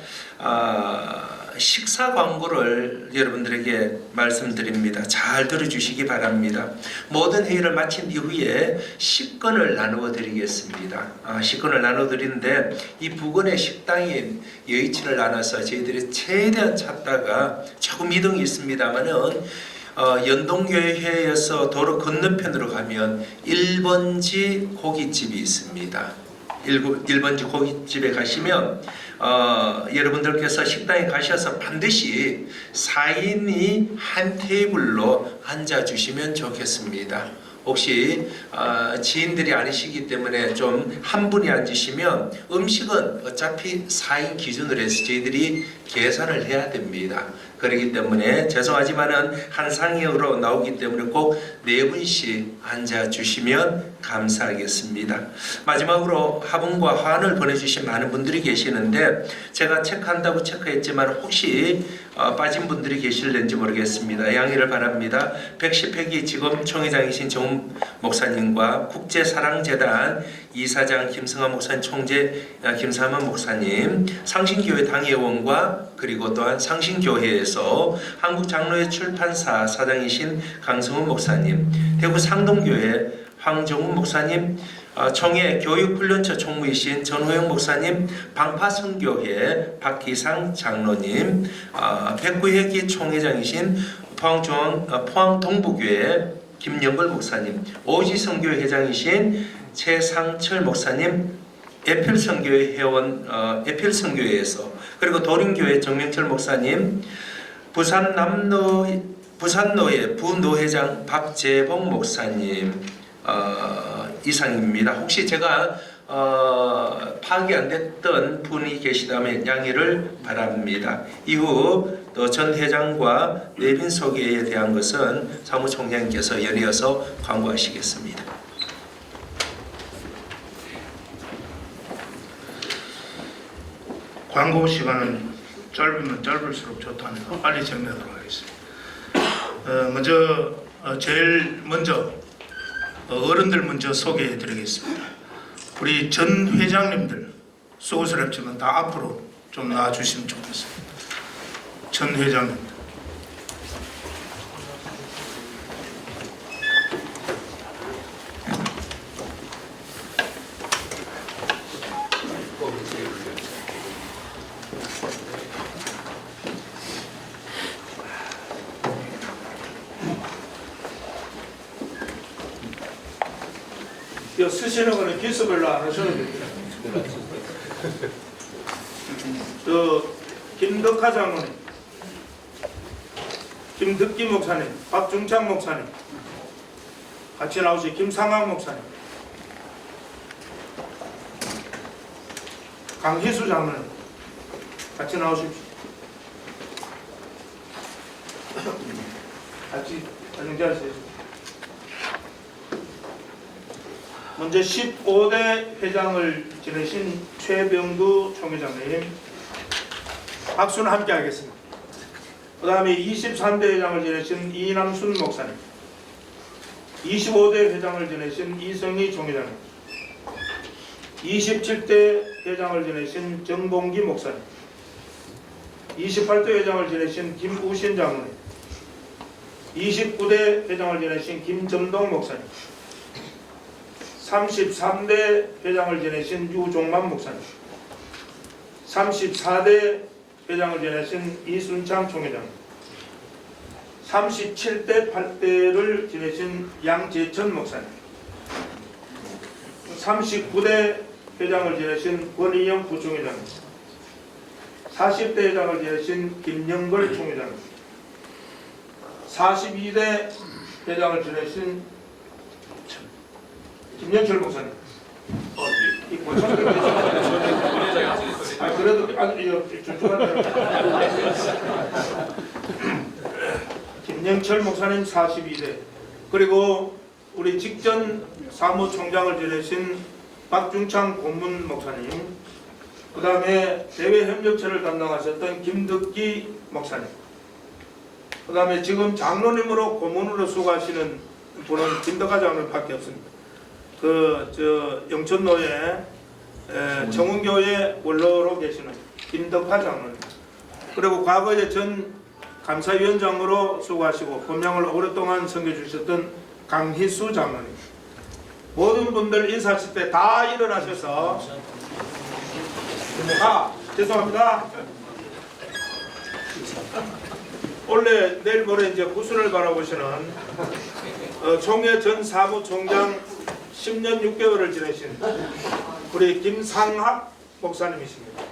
식사 광고를 여러분들에게 말씀드립니다. 잘 들어주시기 바랍니다. 모든 회의를 마친 이후에 식권을 나누어 드리겠습니다. 식권을 나누어 드리는데 이 부근에 식당이 여의치를 않아서 저희들이 최대한 찾다가 조금 이동이 있습니다만은 연동교회에서 도로 건너편으로 가면 1번지 고깃집이 있습니다. 1번지 고깃집에 가시면 여러분들께서 식당에 가셔서 반드시 4인이 한 테이블로 앉아주시면 좋겠습니다. 혹시 지인들이 아니시기 때문에 좀 한 분이 앉으시면 음식은 어차피 4인 기준으로 해서 저희들이 계산을 해야 됩니다. 그렇기 때문에 죄송하지만은 한 상으로 나오기 때문에 꼭 4분씩 앉아주시면 감사하겠습니다. 마지막으로 화분과 화환을 보내주신 많은 분들이 계시는데 제가 체크한다고 체크했지만 혹시 빠진 분들이 계실는지 모르겠습니다. 양해를 바랍니다. 110회기 지금 총회장이신 정 목사님과 국제사랑재단 이사장 김성환 목사님, 총재 김삼원 목사님, 상신교회 당회원과 그리고 또한 상신교회에서 한국장로회 출판사 사장이신 강성훈 목사님, 대구 상동교회 황종훈 목사님, 총회 교육훈련처 총무이신 전호영 목사님, 방파선교회 박기상 장로님, 109회기 총회장이신 포항동부교회 김영걸 목사님, 오지선교회 회장이신 최상철 목사님, 에필선교회 회원 에필선교회에서, 그리고 도림교회 정명철 목사님, 부산노회 부노회장 박재봉 목사님 이상입니다. 혹시 제가 파악이 안 됐던 분이 계시다면 양해를 바랍니다. 이후 또 전 회장과 내빈 소개에 대한 것은 사무총장님께서 연이어서 광고하시겠습니다. 광고 시간은 짧으면 짧을수록 좋답니다. 빨리 정리하도록 하겠습니다. 제일 먼저 어른들 먼저 소개해 드리겠습니다. 우리 전 회장님들 쏘고스럽지만 다 앞으로 좀 나와주시면 좋겠습니다. 전 회장님들. 이 쓰시는 거는 기수별로 안 하셔도 됩니다. 김덕하 장로님, 김덕기 목사님, 박중창 목사님, 같이 나오시 김상학 목사님, 강희수 장로님, 같이 나오십시오. 같이 자리하세요. 먼저 15대 회장을 지내신 최병두 총회장님, 박수는 함께 하겠습니다. 그 다음에 23대 회장을 지내신 이남순 목사님, 25대 회장을 지내신 이성희 총회장님, 27대 회장을 지내신 정봉기 목사님, 28대 회장을 지내신 김우신 장로님, 29대 회장을 지내신 김점동 목사님, 33대 회장을 지내신 유종만 목사님, 34대 회장을 지내신 이순창 총회장, 37대 8대를 지내신 양재천 목사님, 39대 회장을 지내신 권희영 부총회장, 40대 회장을 지내신 김영걸 총회장, 42대 회장을 지내신 김영철 목사님. 그래도 김영철 목사님 42대, 그리고 우리 직전 사무총장을 지내신 박중창 고문 목사님, 그 다음에 대외협력처를 담당하셨던 김덕기 목사님, 그 다음에 지금 장로님으로 고문으로 수고하시는 분은 김덕하 장로님밖에 없습니다. 영천로에 정운교회 원로로 계시는 김덕하 장로님, 그리고 과거에 전 감사위원장으로 수고하시고 본명을 오랫동안 섬겨주셨던 강희수 장로님, 모든 분들 인사하실 때 다 일어나셔서 죄송합니다. 원래 내일 모레 이제 구순을 바라보시는 총회 전 사무총장 10년 6개월을 지내신 우리 김상학 목사님이십니다.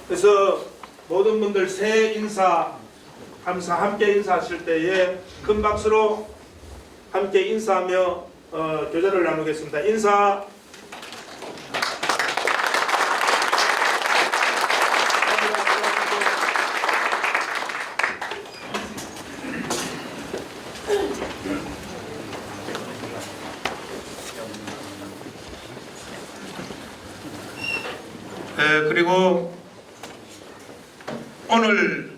그래서 모든 분들 새해 인사 감사 함께 인사하실 때에 큰 박수로 함께 인사하며 교제를 나누겠습니다. 인사. 그리고 오늘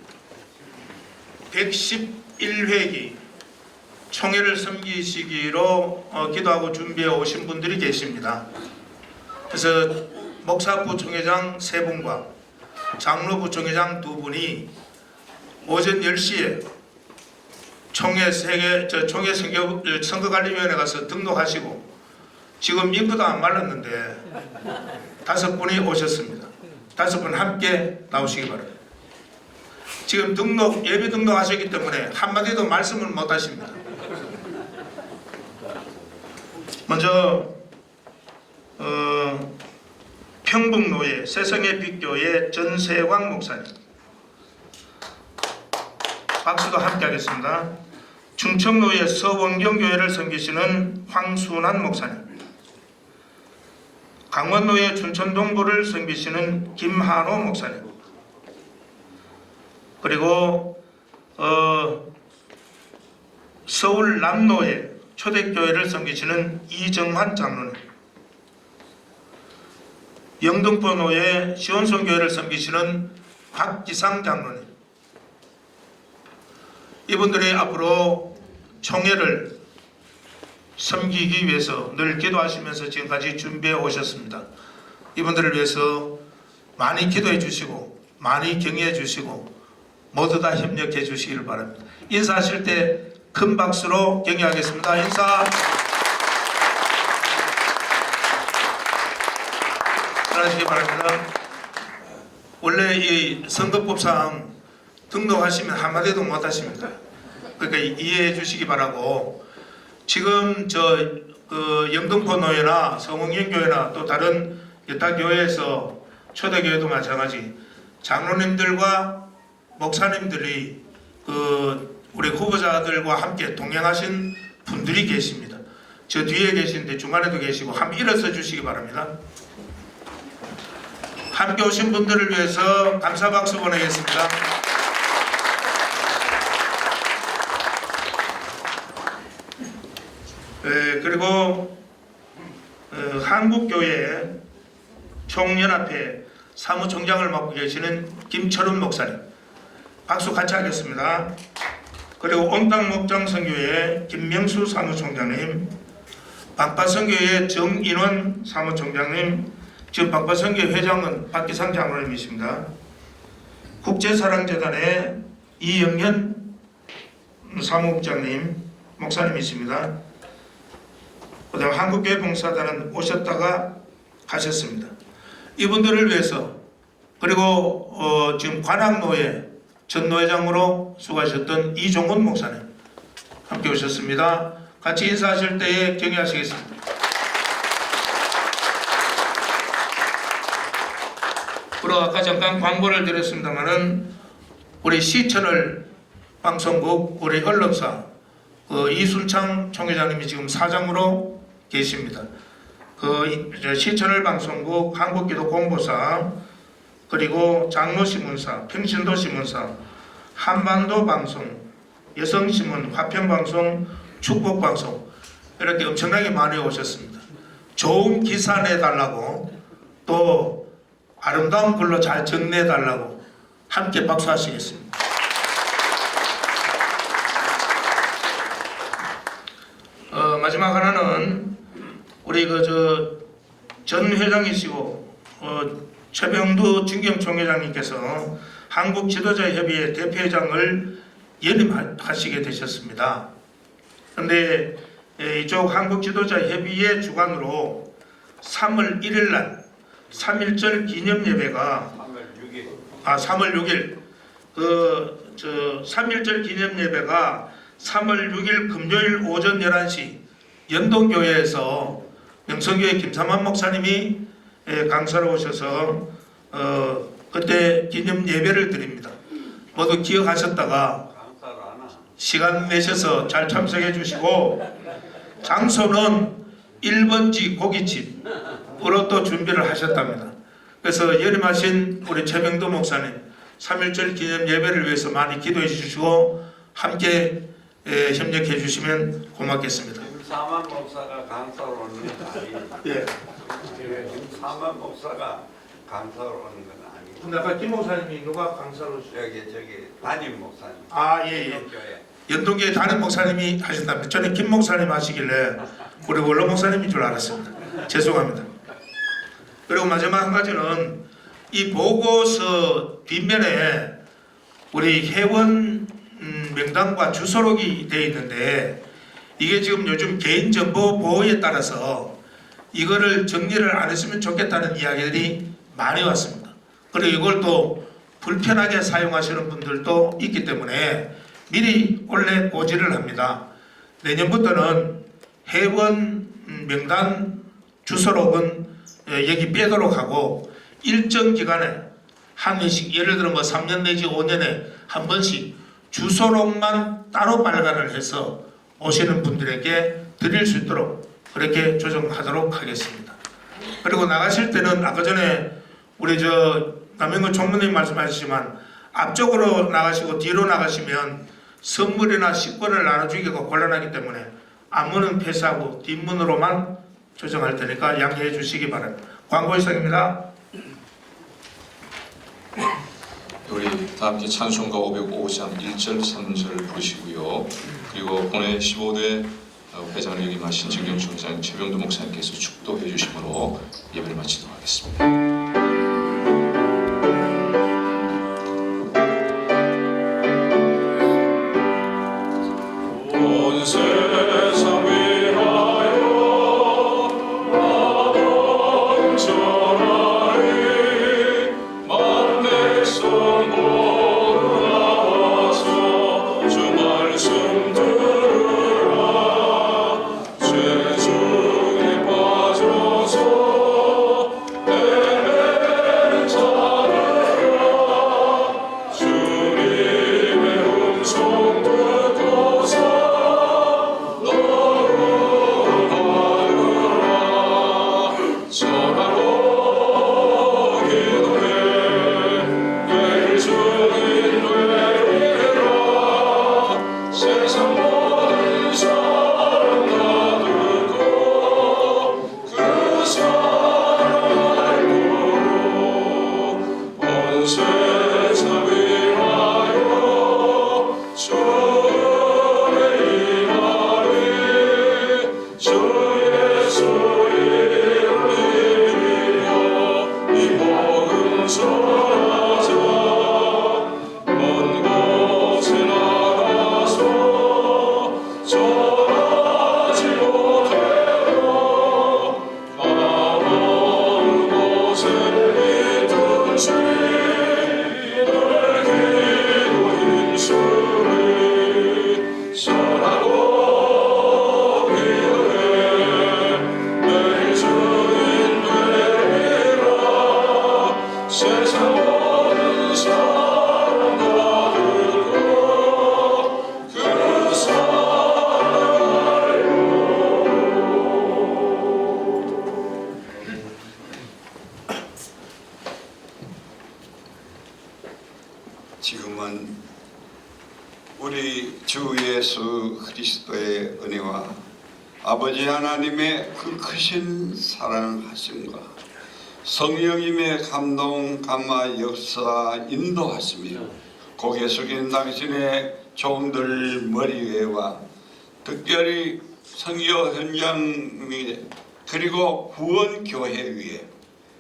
111회기 총회를 섬기시기로 기도하고 준비해 오신 분들이 계십니다. 그래서 목사부총회장 3분과 장로부총회장 2분이 오전 10시에 총회 선거관리위원회 가서 등록하시고 지금 인구도 안 말랐는데 5분이 오셨습니다. 5분 함께 나오시기 바랍니다. 지금 예비 등록하셨기 때문에 한마디도 말씀을 못 하십니다. 먼저 평북노예 세성의 빛교회 전세광 목사님, 박수도 함께 하겠습니다. 충청노예 서원경교회를 섬기시는 황순한 목사님, 강원노예 춘천동부를 섬기시는 김한호 목사님, 그리고 서울 남노예 초대교회를 섬기시는 이정환 장로님, 영등포노예 시온성교회를 섬기시는 박기상 장로님, 이분들이 앞으로 총회를 섬기기 위해서 늘 기도하시면서 지금까지 준비해 오셨습니다. 이분들을 위해서 많이 기도해 주시고 많이 격려해 주시고 모두 다 협력해 주시기를 바랍니다. 인사하실 때 큰 박수로 격려하겠습니다. 인사. 잘하시기 바랍니다. 원래 이 선거법상 등록하시면 한마디도 못하십니다. 그러니까 이해해 주시기 바라고, 지금 그 영등포노회나 성흥경교회나 또 다른 여타 교회에서 초대교회도 마찬가지 장로님들과 목사님들이 그 우리 후보자들과 함께 동행하신 분들이 계십니다. 저 뒤에 계신데 중간에도 계시고 한번 일어서 주시기 바랍니다. 함께 오신 분들을 위해서 감사 박수 보내겠습니다. 그리고 한국교회 총연합회 사무총장을 맡고 계시는 김철훈 목사님 박수 같이 하겠습니다. 그리고 온땅목장선교회 김명수 사무총장님, 박바선교회 정인원 사무총장님, 지금 박바선교회 회장은 박기상 장로님이십니다. 국제사랑재단의 이영현 사무국장님, 목사님이십니다. 그다음 한국교회 봉사단은 오셨다가 가셨습니다. 이분들을 위해서 그리고 지금 관악노회 전 노회장으로 수고하셨던 이종훈 목사님 함께 오셨습니다. 같이 인사하실 때에 경의하시겠습니다. 그리고 아까 잠깐 광고를 드렸습니다마는 우리 시채널 방송국 우리 언론사 이순창 총회장님이 지금 사장으로 계십니다. 그 시채널 방송국 한국기도 공보사 그리고 장로신문사, 평신도신문사, 한반도 방송, 여성신문, 화평방송, 축복방송 이렇게 엄청나게 많이 오셨습니다. 좋은 기사 내달라고 또 아름다운 글로 잘 정리해달라고 함께 박수하시겠습니다. 마지막 하나는 우리 전 회장이시고 최병두 진경총회장님께서 한국지도자협의회 대표회장을 연임하시게 되셨습니다. 그런데 이쪽 한국지도자협의회 주관으로 3월 1일 날 3.1절 기념예배가 3월 6일 3.1절 기념예배가 3월 6일 금요일 오전 11시 연동교회에서 명성교회 김삼환 목사님이 강사로 오셔서 그때 기념 예배를 드립니다. 모두 기억하셨다가 시간 내셔서 잘 참석해 주시고 장소는 1번지 고깃집으로 또 준비를 하셨답니다. 그래서 연임하신 우리 최병도 목사님 3.1절 기념 예배를 위해서 많이 기도해 주시고 함께 협력해 주시면 고맙겠습니다. 김삼환 목사가 강사로 오는 건 아니에요. 예. 김삼환 목사가 강사로 오는 건 아니고. 근데 아까 김 목사님이 누가 강사로 저기 담임 목사님. 예. 연동교회 담임 목사님이 하신답니다. 저는 김 목사님 하시길래 우리 원로 목사님인 줄 알았습니다. 죄송합니다. 그리고 마지막 한 가지는 이 보고서 뒷면에 우리 회원 명단과 주소록이 되어 있는데 이게 지금 요즘 개인정보 보호에 따라서 이거를 정리를 안 했으면 좋겠다는 이야기들이 많이 왔습니다. 그리고 이걸 또 불편하게 사용하시는 분들도 있기 때문에 미리 원래 고지를 합니다. 내년부터는 회원 명단 주소록은 여기 빼도록 하고 일정 기간에 한 번씩 예를 들어 3년 내지 5년에 한 번씩 주소록만 따로 발간을 해서 오시는 분들에게 드릴 수 있도록 그렇게 조정하도록 하겠습니다. 그리고 나가실 때는 아까 전에 우리 남영근 총무님 말씀하셨지만 앞쪽으로 나가시고 뒤로 나가시면 선물이나 식권을 나눠주기가 곤란하기 때문에 앞문은 폐쇄하고 뒷문으로만 조정할 테니까 양해해 주시기 바랍니다. 광고 이상입니다. 우리 다 함께 찬송가 505장 1절 3절 부르시고요. 그리고 본회 15대 회장을 역임하신 정경주 회장 최병두 목사님께서 축도해 주심으로 예배를 마치도록 하겠습니다. 주 지금은 우리 주 예수 그리스도의 은혜와 아버지 하나님의 그 크신 사랑하심과 성령님의 감동, 감화, 역사, 인도하심이 고개 숙인 당신의 종들 머리 위에와 특별히 선교 현장 그리고 구원교회 위에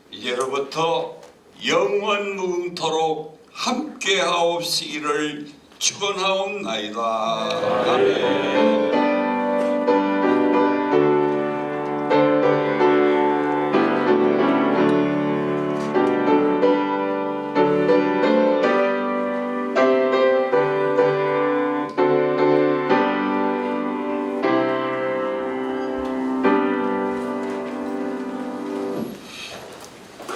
이제로부터 영원 무궁토록 함께하옵시기를 축원하옵나이다. 아멘.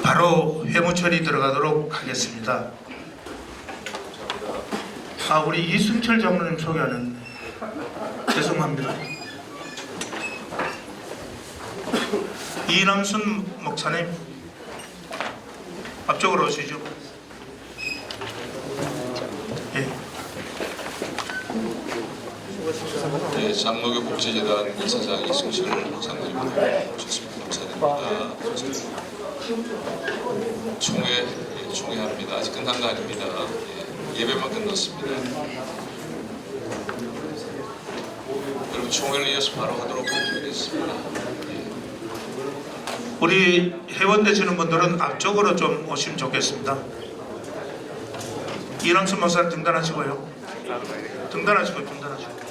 바로 회무처리 들어가도록 하겠습니다. 우리 이승철 장로님 소개하는 죄송합니다. 이남순 목사님 앞쪽으로 오시죠. 예. 네, 장로교 복지재단 이사장 이승철 목사님 오셨습니다. 감사드립니다. 총회합니다. 아직 끝난 거 아닙니다. 예배만 끝났습니다. 여러분 총회를 이어서 바로 하도록 하겠습니다. 우리 회원 되시는 분들은 앞쪽으로 좀 오시면 좋겠습니다. 이남순 목사님 등단하시고요. 등단하시고.